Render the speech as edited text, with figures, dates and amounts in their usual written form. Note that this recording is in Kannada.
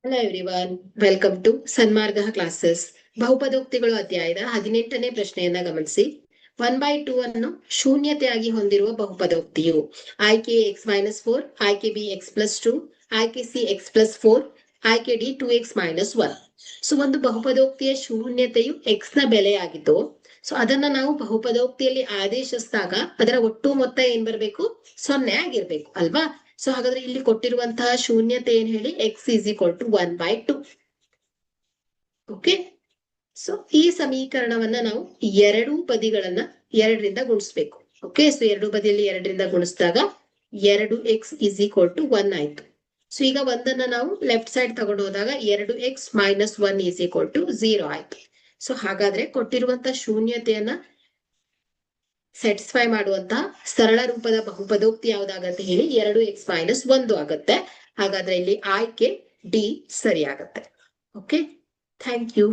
Hello everyone, welcome to Sanmarga classes. ಬಹುಪದೋಕ್ತಿಗಳು ಅಧ್ಯಾಯದ 18ನೇ ಪ್ರಶ್ನೆಯನ್ನ ಗಮನಿಸಿ. 1/2 ಅನ್ನು ಶೂನ್ಯತೆಯಾಗಿ ಹೊಂದಿರುವ ಬಹುಪದೋಕ್ತಿಯು ಆಯ್ಕೆ x-4, ಆಯ್ಕೆ ಬಿ x+2, ಆಯ್ಕೆ ಸಿ x+4, ಆಯ್ಕೆ ಡಿ 2x-1. ಸೊ ಒಂದು ಬಹುಪದೋಕ್ತಿಯ ಶೂನ್ಯತೆಯು x ನ ಬೆಲೆಯಾಗಿದ್ದು, ಸೊ ಅದನ್ನ ನಾವು ಬಹುಪದೋಕ್ತಿಯಲ್ಲಿ ಆದೇಶಿಸಿದಾಗ ಅದರ ಒಟ್ಟು ಮೊತ್ತ ಏನ್ ಬರ್ಬೇಕು? 0 ಆಗಿರ್ಬೇಕು ಅಲ್ವಾ? ಸೊ ಹಾಗಾದ್ರೆ ಇಲ್ಲಿ ಕೊಟ್ಟಿರುವಂತಹ ಶೂನ್ಯತೆ ಏನ್ ಹೇಳಿ? x = 1/2. ಓಕೆ, ಸೊ ಈ ಸಮೀಕರಣವನ್ನ ನಾವು ಎರಡೂ ಬದಿಗಳನ್ನ 2ರಿಂದ ಗುಣಿಸ್ಬೇಕು. ಓಕೆ, ಸೊ ಎರಡೂ ಬದಿಯಲ್ಲಿ 2ರಿಂದ ಗುಣಿಸಿದಾಗ 2x = 1 ಆಯ್ತು. ಸೊ ಈಗ ಒಂದನ್ನ ನಾವು ಲೆಫ್ಟ್ ಸೈಡ್ ತಗೊಂಡು ಹೋದಾಗ 2x - 1 = 0 ಆಯ್ತು. ಸೊ ಹಾಗಾದ್ರೆ ಕೊಟ್ಟಿರುವಂತಹ ಶೂನ್ಯತೆಯನ್ನ ಸ್ಯಾಟಿಸ್ಫೈ ಮಾಡುವಂತಹ ಸರಳ ರೂಪದ ಬಹುಪದೋಕ್ತಿ ಯಾವ್ದಾಗತ್ತೆ ಹೇಳಿ? 2x - 1 ಆಗತ್ತೆ. ಹಾಗಾದ್ರೆ ಇಲ್ಲಿ ಆಯ್ಕೆ ಡಿ ಸರಿ ಆಗತ್ತೆ. Okay, thank you.